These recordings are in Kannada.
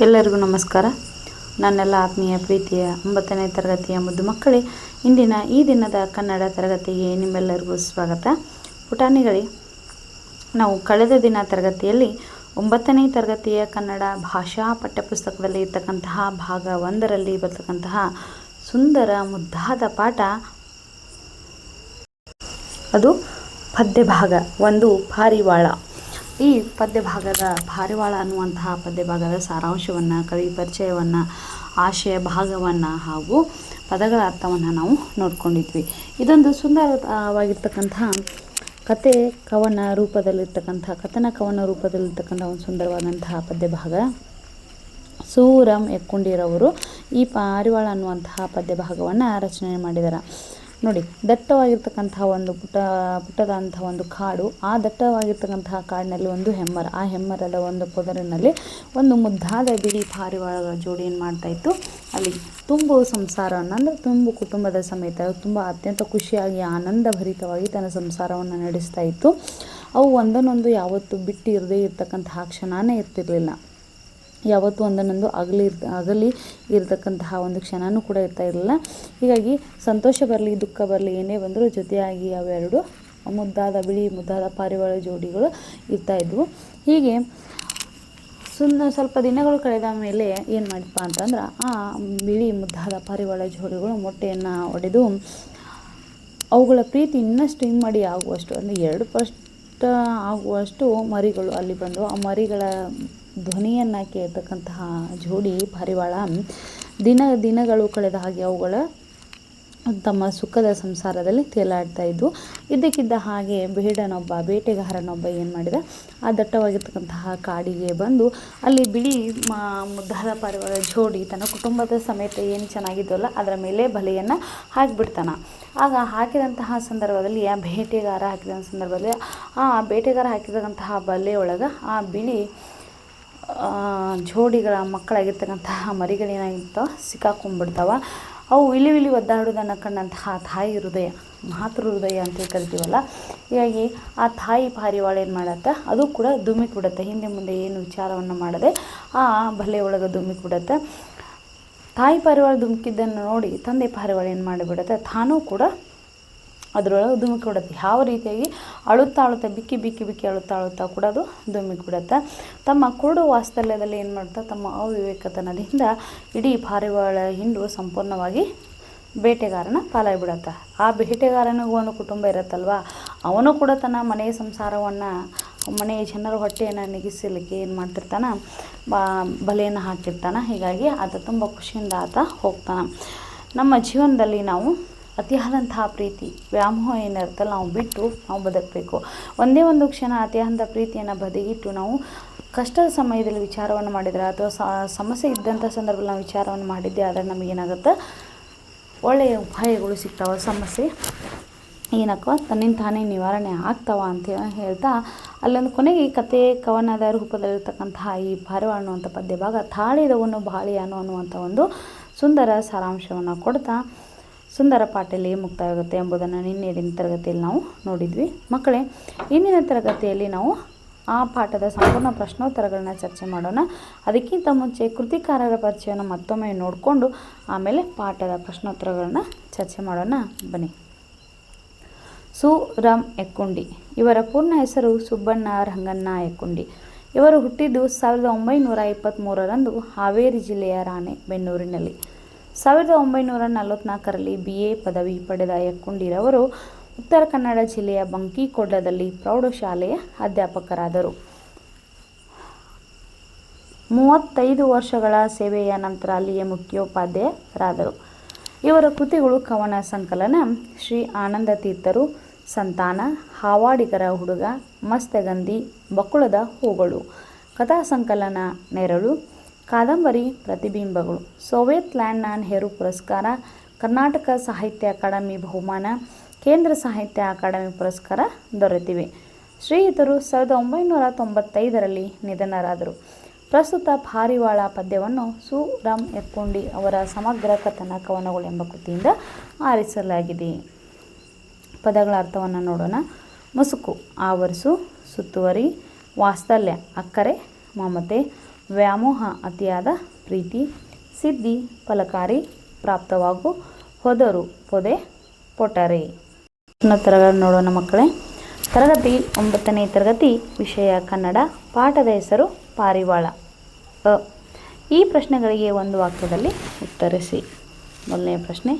ಎಲ್ಲರಿಗೂ ನಮಸ್ಕಾರ. ನನ್ನೆಲ್ಲ ಆತ್ಮೀಯ ಪ್ರೀತಿಯ 9ನೇ ತರಗತಿಯ ಮುದ್ದು ಮಕ್ಕಳೇ, ಇಂದಿನ ಈ ದಿನದ ಕನ್ನಡ ತರಗತಿಗೆ ನಿಮ್ಮೆಲ್ಲರಿಗೂ ಸ್ವಾಗತ. ಪುಟಾಣಿಗಳೇ, ನಾವು ಕಳೆದ ದಿನ ತರಗತಿಯಲ್ಲಿ 9ನೇ ತರಗತಿಯ ಕನ್ನಡ ಭಾಷಾ ಪಠ್ಯಪುಸ್ತಕದಲ್ಲಿ ಇರ್ತಕ್ಕಂತಹ ಭಾಗ 1ರಲ್ಲಿ ಬರ್ತಕ್ಕಂತಹ ಸುಂದರ ಮುದ್ದಾದ ಪಾಠ, ಅದು ಪದ್ಯ ಭಾಗ 1 ಪಾರಿವಾಳ. ಈ ಪದ್ಯಭಾಗದ ಪಾರಿವಾಳ ಅನ್ನುವಂತಹ ಪದ್ಯಭಾಗದ ಸಾರಾಂಶವನ್ನು, ಕವಿ ಪರಿಚಯವನ್ನು, ಆಶಯ ಭಾಗವನ್ನು ಹಾಗೂ ಪದಗಳ ಅರ್ಥವನ್ನು ನಾವು ನೋಡ್ಕೊಂಡಿದ್ವಿ. ಇದೊಂದು ಸುಂದರವಾಗಿರ್ತಕ್ಕಂತಹ ಕತೆ ಕವನ ರೂಪದಲ್ಲಿರ್ತಕ್ಕಂಥ ಒಂದು ಸುಂದರವಾದಂತಹ ಪದ್ಯಭಾಗ. ಸು.ರ.ಂ ಎಕ್ಕುಂಡಿರವರು ಈ ಪಾರಿವಾಳ ಅನ್ನುವಂತಹ ಪದ್ಯಭಾಗವನ್ನು ರಚನೆ ಮಾಡಿದ್ದಾರೆ. ನೋಡಿ, ದಟ್ಟವಾಗಿರ್ತಕ್ಕಂತಹ ಒಂದು ಪುಟ್ಟದಂತಹ ಒಂದು ಕಾಡು. ಆ ದಟ್ಟವಾಗಿರ್ತಕ್ಕಂತಹ ಕಾಡಿನಲ್ಲಿ ಒಂದು ಹೆಮ್ಮರ. ಆ ಹೆಮ್ಮರದ ಒಂದು ಪೊದರಿನಲ್ಲಿ ಒಂದು ಮುದ್ದಾದ ಬಿಳಿ ಪಾರಿವಾಳಗಳ ಜೋಡಿ ಏನು ಮಾಡ್ತಾಯಿತ್ತು, ಅಲ್ಲಿ ತುಂಬು ಸಂಸಾರವನ್ನು, ಅಂದರೆ ತುಂಬು ಕುಟುಂಬದ ಸಮೇತ ತುಂಬ ಅತ್ಯಂತ ಖುಷಿಯಾಗಿ ಆನಂದಭರಿತವಾಗಿ ತನ್ನ ಸಂಸಾರವನ್ನು ನಡೆಸ್ತಾ ಇತ್ತು. ಅವು ಒಂದನ್ನೊಂದು ಯಾವತ್ತೂ ಬಿಟ್ಟು ಇರದೇ ಇರ್ತಕ್ಕಂತಹ ಕ್ಷಣನೇ ಇರ್ತಿರಲಿಲ್ಲ. ಯಾವತ್ತೂ ಒಂದನ್ನೊಂದು ಅಗಲಿ ಇರತಕ್ಕಂತಹ ಒಂದು ಕ್ಷಣವೂ ಕೂಡ ಇರ್ತಾ ಇರಲಿಲ್ಲ. ಹೀಗಾಗಿ ಸಂತೋಷ ಬರಲಿ ದುಃಖ ಬರಲಿ ಏನೇ ಬಂದರೂ ಜೊತೆಯಾಗಿ ಅವೆರಡು ಮುದ್ದಾದ ಪಾರಿವಾಳ ಜೋಡಿಗಳು ಇರ್ತಾಯಿದ್ವು. ಹೀಗೆ ಸ್ವಲ್ಪ ದಿನಗಳು ಕಳೆದ ಮೇಲೆ ಏನು ಮಾಡಿಪ್ಪ ಅಂತಂದ್ರೆ, ಆ ಬಿಳಿ ಮುದ್ದಾದ ಪಾರಿವಾಳ ಜೋಡಿಗಳು ಮೊಟ್ಟೆಯನ್ನು ಒಡೆದು ಅವುಗಳ ಪ್ರೀತಿ ಇನ್ನಷ್ಟು ಇಮ್ಮಡಿ ಆಗುವಷ್ಟು, ಅಂದರೆ 2 ಆಗುವಷ್ಟು ಮರಿಗಳು ಅಲ್ಲಿ ಬಂದು ಆ ಮರಿಗಳ ಧ್ವನಿಯನ್ನು ಕೇಳ್ತಕ್ಕಂತಹ ಜೋಡಿ ಪಾರಿವಾಳ ದಿನಗಳು ಕಳೆದ ಹಾಗೆ ಅವುಗಳ ತಮ್ಮ ಸುಖದ ಸಂಸಾರದಲ್ಲಿ ತೇಲಾಡ್ತಾ ಇದ್ವು. ಇದ್ದಕ್ಕಿದ್ದ ಹಾಗೆ ಬೇಟೆಗಾರನೊಬ್ಬ ಏನು ಮಾಡಿದ, ಆ ದಟ್ಟವಾಗಿರ್ತಕ್ಕಂತಹ ಕಾಡಿಗೆ ಬಂದು ಅಲ್ಲಿ ಬಿಳಿ ಮುದ್ದಾದ ಪಾರಿವಾಳ ಜೋಡಿ ತನ್ನ ಕುಟುಂಬದ ಸಮೇತ ಏನು ಚೆನ್ನಾಗಿದ್ವಲ್ಲ ಅದರ ಮೇಲೆ ಬಲೆಯನ್ನು ಹಾಕಿಬಿಡ್ತಾನೆ. ಆಗ ಹಾಕಿದಂತಹ ಸಂದರ್ಭದಲ್ಲಿ ಆ ಬೇಟೆಗಾರ ಹಾಕಿದಂತಹ ಬಲೆಯೊಳಗೆ ಆ ಬಿಳಿ ಜೋಡಿಗಳ ಮಕ್ಕಳಾಗಿರ್ತಕ್ಕಂತಹ ಮರಿಗಳೇನಾಗಿರ್ತಾವ, ಸಿಕ್ಕಾಕೊಂಡ್ಬಿಡ್ತಾವ. ಅವು ವಿಲಿ ಒದ್ದಾಡೋದನ್ನು ಕಂಡಂತಹ ತಾಯಿ ಹೃದಯ, ಮಾತೃ ಹೃದಯ ಅಂತ ಕರಿತೀವಲ್ಲ, ಹೀಗಾಗಿ ಆ ತಾಯಿ ಪಾರಿವಾಳ ಏನು ಮಾಡತ್ತೆ, ಅದು ಕೂಡ ಧುಮ್ಮಿಕೊಡುತ್ತೆ. ಹಿಂದೆ ಮುಂದೆ ಏನು ವಿಚಾರವನ್ನು ಮಾಡದೆ ಆ ಬಲೆಯೊಳಗೆ ಧುಮ್ಮಿಕೊಡುತ್ತೆ. ತಾಯಿ ಪಾರಿವಾಳ ಧುಮುಕಿದ್ದನ್ನು ನೋಡಿ ತಂದೆ ಪಾರಿವಾಳ ಏನು ಮಾಡಿಬಿಡುತ್ತೆ, ತಾನೂ ಕೂಡ ಅದರೊಳಗೆ ಧುಮ್ಮಿಕೊಡುತ್ತೆ. ಯಾವ ರೀತಿಯಾಗಿ ಅಳುತ್ತಾ ಬಿಕ್ಕಿ ಅಳುತ್ತಾ ಕೂಡ ಅದು ಧುಮ್ಮಿಕೊಡುತ್ತೆ. ತಮ್ಮ ಕುರುಡು ವಾತ್ಸಲ್ಯದಲ್ಲಿ ಏನು ಮಾಡ್ತಾ, ತಮ್ಮ ಅವಿವೇಕತನದಿಂದ ಇಡೀ ಪಾರಿವಾಳ ಹಿಂಡು ಸಂಪೂರ್ಣವಾಗಿ ಬೇಟೆಗಾರನ ಪಾಲಾಗಿಬಿಡತ್ತೆ. ಆ ಬೇಟೆಗಾರನಿಗೂ ಒಂದು ಕುಟುಂಬ ಇರುತ್ತಲ್ವ, ಅವನು ಕೂಡ ತನ್ನ ಮನೆಯ ಸಂಸಾರವನ್ನು, ಮನೆಯ ಜನರ ಹೊಟ್ಟೆಯನ್ನು ನೆಗಿಸಲಿಕ್ಕೆ ಏನು ಮಾಡ್ತಿರ್ತಾನೆ, ಬಲೆಯನ್ನು ಹಾಕಿರ್ತಾನೆ. ಹೀಗಾಗಿ ಆತ ತುಂಬ ಖುಷಿಯಿಂದ ಆತ ಹೋಗ್ತಾನೆ. ನಮ್ಮ ಜೀವನದಲ್ಲಿ ನಾವು ಅತಿಯಾದಂತಹ ಪ್ರೀತಿ, ವ್ಯಾಮೋಹ ಏನಿರುತ್ತಲ್ಲ, ನಾವು ಬಿಟ್ಟು ನಾವು ಬದುಕಬೇಕು. ಒಂದೇ ಒಂದು ಕ್ಷಣ ಅತಿಯಾದಂಥ ಪ್ರೀತಿಯನ್ನು ಬದಿಗಿಟ್ಟು ನಾವು ಕಷ್ಟದ ಸಮಯದಲ್ಲಿ ವಿಚಾರವನ್ನು ಮಾಡಿದರೆ, ಅಥವಾ ಸಮಸ್ಯೆ ಇದ್ದಂಥ ಸಂದರ್ಭದಲ್ಲಿ ನಾವು ವಿಚಾರವನ್ನು ಮಾಡಿದ್ದೆ ಆದರೆ ನಮಗೇನಾಗುತ್ತೆ, ಒಳ್ಳೆಯ ಉಪಾಯಗಳು ಸಿಗ್ತಾವೆ, ಸಮಸ್ಯೆ ಏನಕ್ಕೋ ತನ್ನಿಂದ ತಾನೇ ನಿವಾರಣೆ ಆಗ್ತಾವ ಅಂತ ಹೇಳ್ತಾ, ಅಲ್ಲೊಂದು ಕೊನೆಗೆ ಈ ಕತೆ ಕವನದ ರೂಪದಲ್ಲಿರ್ತಕ್ಕಂತಹ ಈ ಪಾರಿವಾಳ ಅನ್ನುವಂಥ ಪದ್ಯಭಾಗ ತಾಳಿದವನು ಬಾಳಿಯಾನು ಅನ್ನುವಂಥ ಒಂದು ಸುಂದರ ಸಾರಾಂಶವನ್ನು ಕೊಡ್ತಾ ಸುಂದರ ಪಾಠದಲ್ಲಿ ಮುಕ್ತಾಯವಾಗುತ್ತೆ ಎಂಬುದನ್ನು ನಿನ್ನೆಯ ತರಗತಿಯಲ್ಲಿ ನಾವು ನೋಡಿದ್ವಿ. ಮಕ್ಕಳೇ, ಇಂದಿನ ತರಗತಿಯಲ್ಲಿ ನಾವು ಆ ಪಾಠದ ಸಂಪೂರ್ಣ ಪ್ರಶ್ನೋತ್ತರಗಳನ್ನ ಚರ್ಚೆ ಮಾಡೋಣ. ಅದಕ್ಕಿಂತ ಮುಂಚೆ ಕೃತಿಕಾರರ ಪರಿಚಯವನ್ನು ಮತ್ತೊಮ್ಮೆ ನೋಡಿಕೊಂಡು ಆಮೇಲೆ ಪಾಠದ ಪ್ರಶ್ನೋತ್ತರಗಳನ್ನ ಚರ್ಚೆ ಮಾಡೋಣ. ಬನ್ನಿ. ಸು.ರ.ಂ ಎಕ್ಕುಂಡಿ. ಇವರ ಪೂರ್ಣ ಹೆಸರು ಸುಬ್ಬಣ್ಣ ರಂಗಣ್ಣ ಎಕ್ಕುಂಡಿ. ಇವರು ಹುಟ್ಟಿದ್ದು 1923ರಂದು ಹಾವೇರಿ ಜಿಲ್ಲೆಯ ರಾಣೆಬೆನ್ನೂರಿನಲ್ಲಿ. 1944ರಲ್ಲಿ BA ಪದವಿ ಪಡೆದ ಎಕ್ಕುಂಡಿರವರು ಉತ್ತರ ಕನ್ನಡ ಜಿಲ್ಲೆಯ ಬಂಕಿಕೊಡ್ಲದಲ್ಲಿ ಪ್ರೌಢಶಾಲೆಯ ಅಧ್ಯಾಪಕರಾದರು. 35 ವರ್ಷಗಳ ಸೇವೆಯ ನಂತರ ಅಲ್ಲಿಯೇ ಮುಖ್ಯೋಪಾಧ್ಯಾಯರಾದರು. ಇವರ ಕೃತಿಗಳು ಕವನ ಸಂಕಲನ ಶ್ರೀ ಆನಂದ ತೀರ್ಥರು, ಸಂತಾನ, ಹಾವಾಡಿಗರ ಹುಡುಗ, ಮಸ್ತಗಂಧಿ, ಬಕುಳದ ಹೂಗಳು, ಕಥಾ ಸಂಕಲನ ನೆರಳು, ಕಾದಂಬರಿ ಪ್ರತಿಬಿಂಬಗಳು, ಸೋವಿಯತ್ ಲ್ಯಾಂಡ್ನ ನೆಹರು ಪುರಸ್ಕಾರ, ಕರ್ನಾಟಕ ಸಾಹಿತ್ಯ ಅಕಾಡೆಮಿ ಬಹುಮಾನ, ಕೇಂದ್ರ ಸಾಹಿತ್ಯ ಅಕಾಡೆಮಿ ಪುರಸ್ಕಾರ ದೊರೆತಿವೆ. ಶ್ರೀಯುತರು 1995ರಲ್ಲಿ ನಿಧನರಾದರು. ಪ್ರಸ್ತುತ ಪಾರಿವಾಳ ಪದ್ಯವನ್ನು ಸು.ರ.ಂ ಎಕ್ಕುಂಡಿ ಅವರ ಸಮಗ್ರ ಕಥನ ಕವನಗಳು ಎಂಬ ಕೃತಿಯಿಂದ ಆರಿಸಲಾಗಿದೆ. ಪದಗಳ ಅರ್ಥವನ್ನು ನೋಡೋಣ. ಮುಸುಕು, ಆವರಿಸು, ಸುತ್ತುವರಿ, ವಾತ್ಸಲ್ಯ, ಅಕ್ಕರೆ, ಮಮತೆ, ವ್ಯಾಮೋಹ ಅತಿಯಾದ ಪ್ರೀತಿ, ಸಿದ್ಧಿ ಫಲಕಾರಿ, ಪ್ರಾಪ್ತವಾಗು, ಹೊದರು ಪೊದೆ ಪೊಟರೆ. ತರಗತಿ ನೋಡೋಣ ಮಕ್ಕಳೇ. ತರಗತಿ 9ನೇ ತರಗತಿ, ವಿಷಯ ಕನ್ನಡ, ಪಾಠದ ಹೆಸರು ಪಾರಿವಾಳ. ಈ ಪ್ರಶ್ನೆಗಳಿಗೆ ಒಂದು ವಾಕ್ಯದಲ್ಲಿ ಉತ್ತರಿಸಿ. ಮೊದಲನೇ ಪ್ರಶ್ನೆ,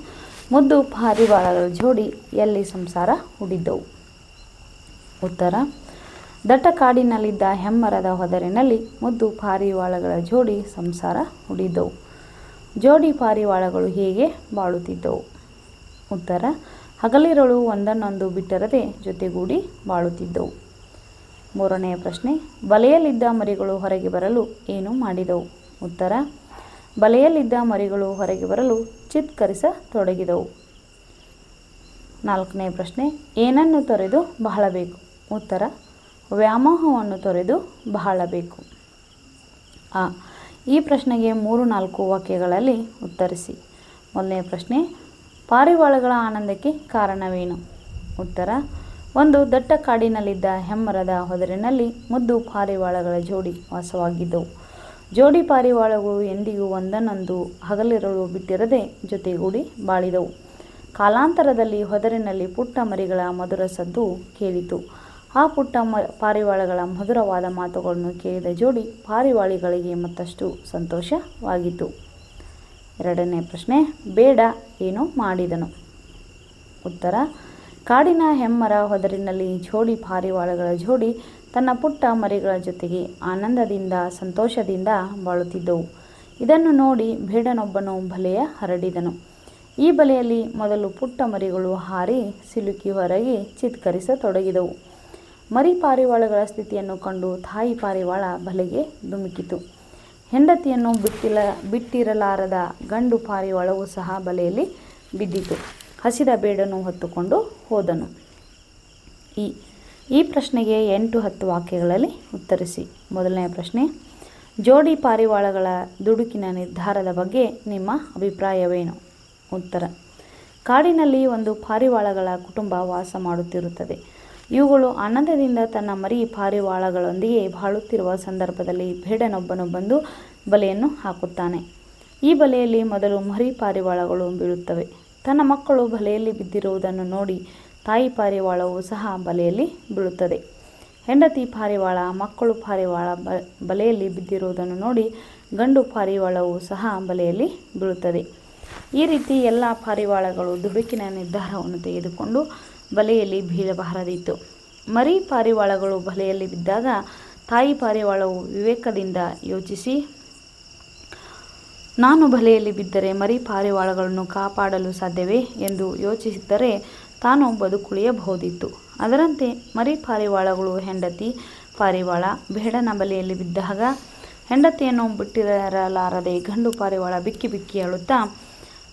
ಮುದ್ದು ಪಾರಿವಾಳಗಳ ಜೋಡಿ ಎಲ್ಲಿ ಸಂಸಾರ ಹೂಡಿದ್ದವು? ಉತ್ತರ, ದಟ್ಟ ಕಾಡಿನಲ್ಲಿದ್ದ ಹೆಮ್ಮರದ ಹೊದರಿನಲ್ಲಿ ಮುದ್ದು ಪಾರಿವಾಳಗಳ ಜೋಡಿ ಸಂಸಾರ ಹೂಡಿದ್ದವು. ಜೋಡಿ ಪಾರಿವಾಳಗಳು ಹೇಗೆ ಬಾಳುತ್ತಿದ್ದವು? ಉತ್ತರ, ಹಗಲಿರುಳು ಒಂದನ್ನೊಂದು ಬಿಟ್ಟಿರದೆ ಜೊತೆಗೂಡಿ ಬಾಳುತ್ತಿದ್ದವು. ಮೂರನೆಯ ಪ್ರಶ್ನೆ, ಬಲೆಯಲ್ಲಿದ್ದ ಮರಿಗಳು ಹೊರಗೆ ಬರಲು ಏನು ಮಾಡಿದವು? ಉತ್ತರ, ಬಲೆಯಲ್ಲಿದ್ದ ಮರಿಗಳು ಹೊರಗೆ ಬರಲು ಚಿತ್ಕರಿಸತೊಡಗಿದವು. ನಾಲ್ಕನೇ ಪ್ರಶ್ನೆ, ಏನನ್ನು ತೊರೆದು ಬಹಳಬೇಕು? ಉತ್ತರ, ವ್ಯಾಮೋಹವನ್ನು ತೊರೆದು ಬಹಳಬೇಕು. ಈ ಪ್ರಶ್ನೆಗೆ 3-4 ವಾಕ್ಯಗಳಲ್ಲಿ ಉತ್ತರಿಸಿ. ಮೊದಲನೇ ಪ್ರಶ್ನೆ, ಪಾರಿವಾಳಗಳ ಆನಂದಕ್ಕೆ ಕಾರಣವೇನು? ಉತ್ತರ, ಒಂದು ದಟ್ಟ ಕಾಡಿನಲ್ಲಿದ್ದ ಹೆಮ್ಮರದ ಹೊದರಿನಲ್ಲಿ ಮುದ್ದು ಪಾರಿವಾಳಗಳ ಜೋಡಿ ವಾಸವಾಗಿದ್ದವು. ಜೋಡಿ ಪಾರಿವಾಳಗಳು ಎಂದಿಗೂ ಒಂದನ್ನೊಂದು ಹಗಲಿರುಳು ಬಿಟ್ಟಿರದೆ ಜೊತೆಗೂಡಿ ಬಾಳಿದವು. ಕಾಲಾಂತರದಲ್ಲಿ ಹೊದರಿನಲ್ಲಿ ಪುಟ್ಟ ಮರಿಗಳ ಮಧುರ ಸದ್ದು ಕೇಳಿತು. ಆ ಪುಟ್ಟ ಪಾರಿವಾಳಗಳ ಮಧುರವಾದ ಮಾತುಗಳನ್ನು ಕೇಳಿದ ಜೋಡಿ ಪಾರಿವಾಳಿಗಳಿಗೆ ಮತ್ತಷ್ಟು ಸಂತೋಷವಾಗಿತ್ತು. ಎರಡನೇ ಪ್ರಶ್ನೆ, ಬೇಡ ಏನು ಮಾಡಿದನು? ಉತ್ತರ, ಕಾಡಿನ ಹೆಮ್ಮರ ಹೊದರಿನಲ್ಲಿ ಜೋಡಿ ಪಾರಿವಾಳಗಳ ಜೋಡಿ ತನ್ನ ಪುಟ್ಟ ಮರಿಗಳ ಜೊತೆಗೆ ಆನಂದದಿಂದ ಸಂತೋಷದಿಂದ ಬಾಳುತ್ತಿದ್ದವು. ಇದನ್ನು ನೋಡಿ ಬೇಡನೊಬ್ಬನು ಬಲೆಯ ಹರಡಿದನು. ಈ ಬಲೆಯಲ್ಲಿ ಮೊದಲು ಪುಟ್ಟ ಮರಿಗಳು ಹಾರಿ ಸಿಲುಕಿ ಹೊರಗೆ ಚಿತ್ಕರಿಸತೊಡಗಿದವು. ಮರಿ ಪಾರಿವಾಳಗಳ ಸ್ಥಿತಿಯನ್ನು ಕಂಡು ತಾಯಿ ಪಾರಿವಾಳ ಬಲೆಗೆ ಧುಮುಕಿತು. ಹೆಂಡತಿಯನ್ನು ಬಿಟ್ಟಿರಲಾರದ ಗಂಡು ಪಾರಿವಾಳವು ಸಹ ಬಲೆಯಲ್ಲಿ ಬಿದ್ದಿತು. ಹಸಿದ ಬೇಡನು ಹೊತ್ತುಕೊಂಡು ಹೋದನು. ಈ ಪ್ರಶ್ನೆಗೆ 8-10 ವಾಕ್ಯಗಳಲ್ಲಿ ಉತ್ತರಿಸಿ. ಮೊದಲನೇ ಪ್ರಶ್ನೆ, ಜೋಡಿ ಪಾರಿವಾಳಗಳ ದುಡುಕಿನ ನಿರ್ಧಾರದ ಬಗ್ಗೆ ನಿಮ್ಮ ಅಭಿಪ್ರಾಯವೇನು? ಉತ್ತರ, ಕಾಡಿನಲ್ಲಿ ಒಂದು ಪಾರಿವಾಳಗಳ ಕುಟುಂಬ ವಾಸ ಮಾಡುತ್ತಿರುತ್ತದೆ. ಇವುಗಳು ಆನಂದದಿಂದ ತನ್ನ ಮರಿ ಪಾರಿವಾಳಗಳೊಂದಿಗೆ ಬಾಳುತ್ತಿರುವ ಸಂದರ್ಭದಲ್ಲಿ ಬೇಡನೊಬ್ಬನು ಬಂದು ಬಲೆಯನ್ನು ಹಾಕುತ್ತಾನೆ. ಈ ಬಲೆಯಲ್ಲಿ ಮೊದಲು ಮರಿ ಪಾರಿವಾಳಗಳು ಬೀಳುತ್ತವೆ. ತನ್ನ ಮಕ್ಕಳು ಬಲೆಯಲ್ಲಿ ಬಿದ್ದಿರುವುದನ್ನು ನೋಡಿ ತಾಯಿ ಪಾರಿವಾಳವು ಸಹ ಬಲೆಯಲ್ಲಿ ಬೀಳುತ್ತದೆ. ಹೆಂಡತಿ ಪಾರಿವಾಳ ಮಕ್ಕಳು ಪಾರಿವಾಳ ಬಲೆಯಲ್ಲಿ ಬಿದ್ದಿರುವುದನ್ನು ನೋಡಿ ಗಂಡು ಪಾರಿವಾಳವು ಸಹ ಬಲೆಯಲ್ಲಿ ಬೀಳುತ್ತದೆ. ಈ ರೀತಿ ಎಲ್ಲ ಪಾರಿವಾಳಗಳು ದುಡುಕಿನ ನಿರ್ಧಾರವನ್ನು ತೆಗೆದುಕೊಂಡು ಬಲೆಯಲ್ಲಿ ಬೀಳಬಾರದಿತ್ತು. ಮರಿ ಪಾರಿವಾಳಗಳು ಬಲೆಯಲ್ಲಿ ಬಿದ್ದಾಗ ತಾಯಿ ಪಾರಿವಾಳವು ವಿವೇಕದಿಂದ ಯೋಚಿಸಿ, ನಾನು ಬಲೆಯಲ್ಲಿ ಬಿದ್ದರೆ ಮರಿ ಪಾರಿವಾಳಗಳನ್ನು ಕಾಪಾಡಲು ಸಾಧ್ಯವೇ ಎಂದು ಯೋಚಿಸಿದ್ದರೆ ತಾನು ಬದುಕುಳಿಯಬಹುದಿತ್ತು. ಅದರಂತೆ ಮರಿ ಪಾರಿವಾಳಗಳು ಹೆಂಡತಿ ಪಾರಿವಾಳ ಬೇಡನ ಬಲೆಯಲ್ಲಿ ಬಿದ್ದಾಗ ಹೆಂಡತಿಯನ್ನು ಬಿಟ್ಟಿರಲಾರದೆ ಗಂಡು ಪಾರಿವಾಳ ಬಿಕ್ಕಿ ಬಿಕ್ಕಿ ಅಳುತ್ತಾ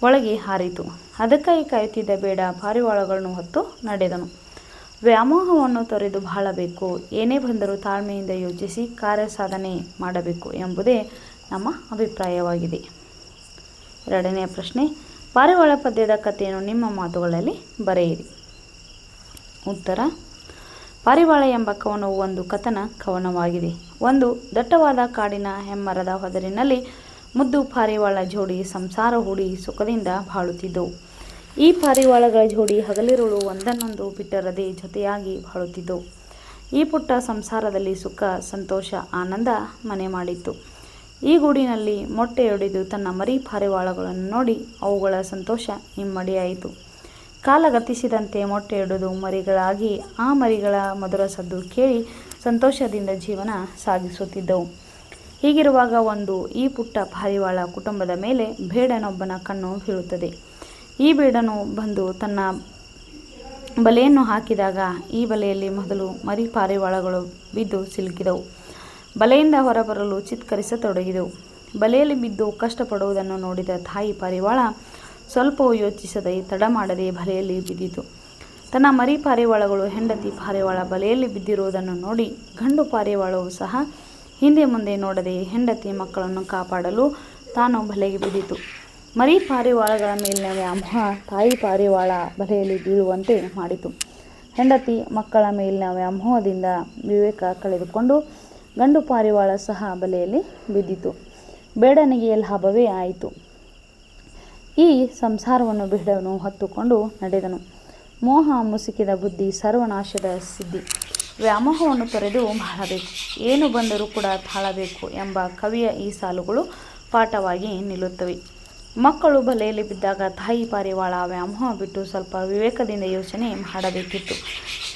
ಒಳಗೆ ಹಾರಿತು. ಅದಕ್ಕಾಗಿ ಕಾಯುತ್ತಿದ್ದ ಬೇಡ ಪಾರಿವಾಳಗಳನ್ನು ಹೊತ್ತು ನಡೆದನು. ವ್ಯಾಮೋಹವನ್ನು ತೊರೆದು ಬಾಳಬೇಕು. ಏನೇ ಬಂದರೂ ತಾಳ್ಮೆಯಿಂದ ಯೋಚಿಸಿ ಕಾರ್ಯಸಾಧನೆ ಮಾಡಬೇಕು ಎಂಬುದೇ ನಮ್ಮ ಅಭಿಪ್ರಾಯವಾಗಿದೆ. ಎರಡನೆಯ ಪ್ರಶ್ನೆ, ಪಾರಿವಾಳ ಪದ್ಯದ ಕಥೆಯನ್ನು ನಿಮ್ಮ ಮಾತುಗಳಲ್ಲಿ ಬರೆಯಿರಿ. ಉತ್ತರ, ಪಾರಿವಾಳ ಎಂಬ ಕವನವು ಒಂದು ಕವನವಾಗಿದೆ. ಒಂದು ದಟ್ಟವಾದ ಕಾಡಿನ ಹೆಮ್ಮರದ ಹೊದರಿನಲ್ಲಿ ಮುದ್ದು ಪಾರಿವಾಳ ಜೋಡಿ ಸಂಸಾರ ಹೂಡಿ ಸುಖದಿಂದ ಬಾಳುತ್ತಿದ್ದವು. ಈ ಪಾರಿವಾಳಗಳ ಜೋಡಿ ಹಗಲಿರುಳು ಒಂದನ್ನೊಂದು ಬಿಟ್ಟಿರದೆ ಜೊತೆಯಾಗಿ ಬಾಳುತ್ತಿದ್ದವು. ಈ ಪುಟ್ಟ ಸಂಸಾರದಲ್ಲಿ ಸುಖ, ಸಂತೋಷ, ಆನಂದ ಮನೆ ಮಾಡಿತ್ತು. ಈ ಗೂಡಿನಲ್ಲಿ ಮೊಟ್ಟೆಯೊಡೆದು ತನ್ನ ಮರಿ ಪಾರಿವಾಳಗಳನ್ನು ನೋಡಿ ಅವುಗಳ ಸಂತೋಷ ಇಮ್ಮಡಿಯಾಯಿತು. ಕಾಲ ಗತಿಸಿದಂತೆ ಮೊಟ್ಟೆಯೊಡೆದು ಮರಿಗಳಾಗಿ ಆ ಮರಿಗಳ ಮಧುರ ಸದ್ದು ಕೇಳಿ ಸಂತೋಷದಿಂದ ಜೀವನ ಸಾಗಿಸುತ್ತಿದ್ದವು. ಹೀಗಿರುವಾಗ ಈ ಪುಟ್ಟ ಪಾರಿವಾಳ ಕುಟುಂಬದ ಮೇಲೆ ಬೇಡನೊಬ್ಬನ ಕಣ್ಣು ಬೀಳುತ್ತದೆ. ಈ ಬೇಡನು ಬಂದು ತನ್ನ ಬಲೆಯನ್ನು ಹಾಕಿದಾಗ ಈ ಬಲೆಯಲ್ಲಿ ಮೊದಲು ಮರಿ ಪಾರಿವಾಳಗಳು ಬಿದ್ದು ಸಿಲುಕಿದವು. ಬಲೆಯಿಂದ ಹೊರಬರಲು ಚಿತ್ಕರಿಸತೊಡಗಿದವು. ಬಲೆಯಲ್ಲಿ ಬಿದ್ದು ಕಷ್ಟಪಡುವುದನ್ನು ನೋಡಿದ ತಾಯಿ ಪಾರಿವಾಳ ಸ್ವಲ್ಪವೂ ಯೋಚಿಸದೆ ತಡ ಮಾಡದೆ ಬಲೆಯಲ್ಲಿ ಬಿದ್ದಿತು. ತನ್ನ ಮರಿ ಪಾರಿವಾಳಗಳು ಹೆಂಡತಿ ಪಾರಿವಾಳ ಬಲೆಯಲ್ಲಿ ಬಿದ್ದಿರುವುದನ್ನು ನೋಡಿ ಗಂಡು ಪಾರಿವಾಳವು ಸಹ ಹಿಂದೆ ಮುಂದೆ ನೋಡದೆ ಹೆಂಡತಿ ಮಕ್ಕಳನ್ನು ಕಾಪಾಡಲು ತಾನು ಬಲೆಗೆ ಬಿದ್ದಿತು. ಮರಿ ಪಾರಿವಾಳಗಳ ಮೇಲಿನ ವ್ಯಾಮೋಹ ತಾಯಿ ಪಾರಿವಾಳ ಬಲೆಯಲ್ಲಿ ಬೀಳುವಂತೆ ಮಾಡಿತು. ಹೆಂಡತಿ ಮಕ್ಕಳ ಮೇಲಿನ ವ್ಯಾಮೋಹದಿಂದ ವಿವೇಕ ಕಳೆದುಕೊಂಡು ಗಂಡು ಪಾರಿವಾಳ ಸಹ ಬಲೆಯಲ್ಲಿ ಬಿದ್ದಿತು. ಬೇಡನಿಗೆ ಲಾಭವೇ ಆಯಿತು. ಈ ಸಂಸಾರವನ್ನು ಬೇಡನು ಹೊತ್ತುಕೊಂಡು ನಡೆದನು. ಮೋಹ ಮುಸುಕಿದ ಬುದ್ಧಿ ಸರ್ವನಾಶದ ಸಿದ್ಧಿ. ವ್ಯಾಮೋಹವನ್ನು ತೊರೆದು ಬಾಳಬೇಕು, ಏನು ಬಂದರೂ ಕೂಡ ತಾಳಬೇಕು ಎಂಬ ಕವಿಯ ಈ ಸಾಲುಗಳು ಪಾಠವಾಗಿ ನಿಲ್ಲುತ್ತವೆ. ಮಕ್ಕಳು ಬಲೆಯಲ್ಲಿ ಬಿದ್ದಾಗ ತಾಯಿ ಪಾರಿವಾಳ ವ್ಯಾಮೋಹ ಬಿಟ್ಟು ಸ್ವಲ್ಪ ವಿವೇಕದಿಂದ ಯೋಚನೆ ಮಾಡಬೇಕಿತ್ತು.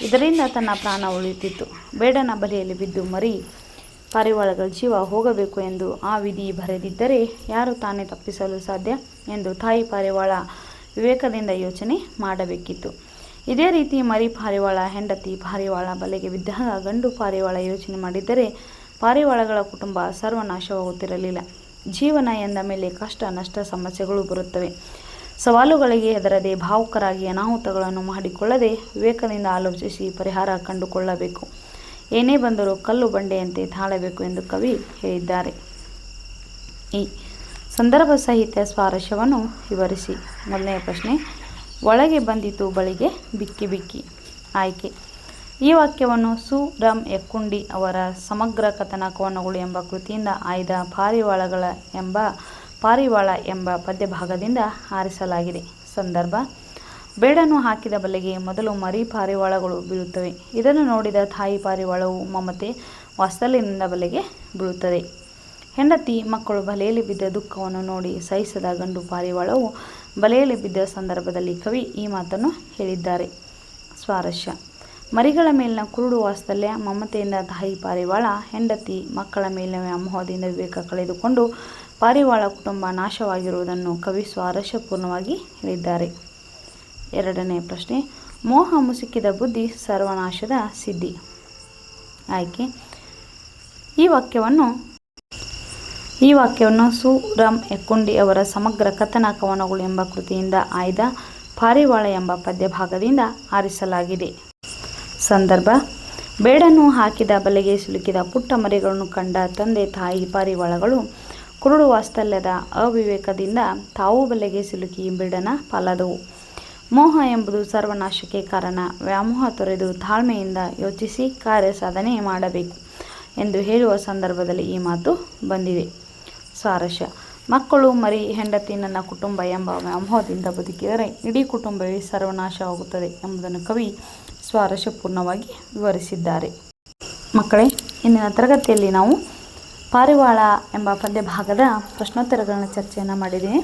ಇದರಿಂದ ತನ್ನ ಪ್ರಾಣ ಉಳಿಯುತ್ತಿತ್ತು. ಬೇಡನ ಬಲೆಯಲ್ಲಿ ಬಿದ್ದು ಮರಿ ಪಾರಿವಾಳಗಳ ಜೀವ ಹೋಗಬೇಕು ಎಂದು ಆ ವಿಧಿ ಬರೆದಿದ್ದರೆ ಯಾರು ತಾನೇ ತಪ್ಪಿಸಲು ಸಾಧ್ಯ ಎಂದು ತಾಯಿ ಪಾರಿವಾಳ ವಿವೇಕದಿಂದ ಯೋಚನೆ ಮಾಡಬೇಕಿತ್ತು. ಇದೇ ರೀತಿ ಮರಿ ಪಾರಿವಾಳ ಹೆಂಡತಿ ಪಾರಿವಾಳ ಬಲೆಗೆ ಬಿದ್ದಾಗ ಗಂಡು ಪಾರಿವಾಳ ಯೋಚನೆ ಮಾಡಿದ್ದರೆ ಪಾರಿವಾಳಗಳ ಕುಟುಂಬ ಸರ್ವನಾಶವಾಗುತ್ತಿರಲಿಲ್ಲ. ಜೀವನ ಎಂದ ಮೇಲೆ ಕಷ್ಟ ನಷ್ಟ ಸಮಸ್ಯೆಗಳು ಬರುತ್ತವೆ. ಸವಾಲುಗಳಿಗೆ ಹೆದರದೆ ಭಾವುಕರಾಗಿ ಅನಾಹುತಗಳನ್ನು ಮಾಡಿಕೊಳ್ಳದೆ ವಿವೇಕದಿಂದ ಆಲೋಚಿಸಿ ಪರಿಹಾರ ಕಂಡುಕೊಳ್ಳಬೇಕು. ಏನೇ ಬಂದರೂ ಕಲ್ಲು ಬಂಡೆಯಂತೆ ತಾಳಬೇಕು ಎಂದು ಕವಿ ಹೇಳಿದ್ದಾರೆ. ಈ ಸಂದರ್ಭ ಸಾಹಿತ್ಯ ಸ್ವಾರಸ್ಯವನ್ನು ವಿವರಿಸಿ. ಮೊದಲನೆಯ ಪ್ರಶ್ನೆ, ಒಳಗೆ ಬಂದಿತು ಬಳಿಗೆ ಬಿಕ್ಕಿ ಬಿಕ್ಕಿ. ಆಯ್ಕೆ: ಈ ವಾಕ್ಯವನ್ನು ಸು. ರಂ. ಯಕ್ಕುಂಡಿ ಅವರ ಸಮಗ್ರ ಕಥನ ಕವನಗಳು ಎಂಬ ಕೃತಿಯಿಂದ ಆಯ್ದ ಪಾರಿವಾಳ ಎಂಬ ಪದ್ಯಭಾಗದಿಂದ ಆರಿಸಲಾಗಿದೆ. ಸಂದರ್ಭ: ಬೇಡನು ಹಾಕಿದ ಬಲೆಗೆ ಮೊದಲು ಮರಿ ಪಾರಿವಾಳಗಳು ಬೀಳುತ್ತವೆ. ಇದನ್ನು ನೋಡಿದ ತಾಯಿ ಪಾರಿವಾಳವು ಮಮತೆ ವಾತ್ಸಲ್ಯದಿಂದ ಬಲೆಗೆ ಬೀಳುತ್ತದೆ. ಹೆಂಡತಿ ಮಕ್ಕಳು ಬಲೆಯಲ್ಲಿ ಬಿದ್ದ ದುಃಖವನ್ನು ನೋಡಿ ಸಹಿಸದ ಗಂಡು ಪಾರಿವಾಳವು ಬಲೆಯಲ್ಲಿ ಬಿದ್ದ ಸಂದರ್ಭದಲ್ಲಿ ಕವಿ ಈ ಮಾತನ್ನು ಹೇಳಿದ್ದಾರೆ. ಸ್ವಾರಸ್ಯ: ಮರಿಗಳ ಮೇಲಿನ ಕುರುಡು ವಾತ್ಸಲ್ಯ ಮಮತೆಯಿಂದ ತಾಯಿ ಪಾರಿವಾಳ ಹೆಂಡತಿ ಮಕ್ಕಳ ಮೇಲಿನ ವ್ಯಾಮೋಹದಿಂದ ವಿವೇಕ ಕಳೆದುಕೊಂಡು ಪಾರಿವಾಳ ಕುಟುಂಬ ನಾಶವಾಗಿರುವುದನ್ನು ಕವಿ ಸ್ವಾರಸ್ಯಪೂರ್ಣವಾಗಿ ಹೇಳಿದ್ದಾರೆ. ಎರಡನೆಯ ಪ್ರಶ್ನೆ, ಮೋಹ ಮುಸುಕಿದ ಬುದ್ಧಿ ಸರ್ವನಾಶದ ಸಿದ್ಧಿ. ಆಯ್ಕೆ: ಈ ವಾಕ್ಯವನ್ನು ಸು. ರಂ. ಯಕ್ಕುಂಡಿ ಅವರ ಸಮಗ್ರ ಕಥನ ಕವನಗಳು ಎಂಬ ಕೃತಿಯಿಂದ ಆಯ್ದ ಪಾರಿವಾಳ ಎಂಬ ಪದ್ಯಭಾಗದಿಂದ ಆರಿಸಲಾಗಿದೆ. ಸಂದರ್ಭ: ಬೇಡನು ಹಾಕಿದ ಬಲೆಗೆ ಸಿಲುಕಿದ ಪುಟ್ಟ ಮರಿಗಳನ್ನು ಕಂಡ ತಂದೆ ತಾಯಿ ಪಾರಿವಾಳಗಳು ಕುರುಡು ವಾತ್ಸಲ್ಯದ ಅವಿವೇಕದಿಂದ ತಾವೂ ಬಲೆಗೆ ಸಿಲುಕಿ ಬೇಡನ ಪಾಲಾದವು. ಮೋಹ ಎಂಬುದು ಸರ್ವನಾಶಕ್ಕೆ ಕಾರಣ. ವ್ಯಾಮೋಹ ತೊರೆದು ತಾಳ್ಮೆಯಿಂದ ಯೋಚಿಸಿ ಕಾರ್ಯ ಸಾಧನೆ ಮಾಡಬೇಕು ಎಂದು ಹೇಳುವ ಸಂದರ್ಭದಲ್ಲಿ ಈ ಮಾತು ಬಂದಿದೆ. ಸ್ವಾರಸ್ಯ: ಮಕ್ಕಳು, ಮರಿ, ಹೆಂಡತಿ, ನನ್ನ ಕುಟುಂಬ ಎಂಬ ವ್ಯಾಮೋಹದಿಂದ ಬದುಕಿದರೆ ಇಡೀ ಕುಟುಂಬವೇ ಸರ್ವನಾಶವಾಗುತ್ತದೆ ಎಂಬುದನ್ನು ಕವಿ ಸ್ವಾರಸ್ಯಪೂರ್ಣವಾಗಿ ವಿವರಿಸಿದ್ದಾರೆ. ಮಕ್ಕಳೇ, ಇಂದಿನ ತರಗತಿಯಲ್ಲಿ ನಾವು ಪಾರಿವಾಳ ಎಂಬ ಪದ್ಯಭಾಗದ ಪ್ರಶ್ನೋತ್ತರಗಳನ್ನು ಚರ್ಚೆಯನ್ನು ಮಾಡಿದ್ದೀನಿ.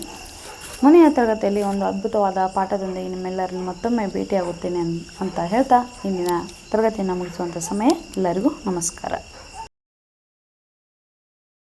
ಮುಂದಿನ ತರಗತಿಯಲ್ಲಿ ಒಂದು ಅದ್ಭುತವಾದ ಪಾಠದೊಂದಿಗೆ ನಿಮ್ಮೆಲ್ಲರನ್ನು ಮತ್ತೊಮ್ಮೆ ಭೇಟಿಯಾಗುತ್ತೇನೆ ಅಂತ ಹೇಳ್ತಾ ಇಂದಿನ ತರಗತಿಯನ್ನು ಮುಗಿಸುವಂಥ ಸಮಯ. ಎಲ್ಲರಿಗೂ ನಮಸ್ಕಾರ.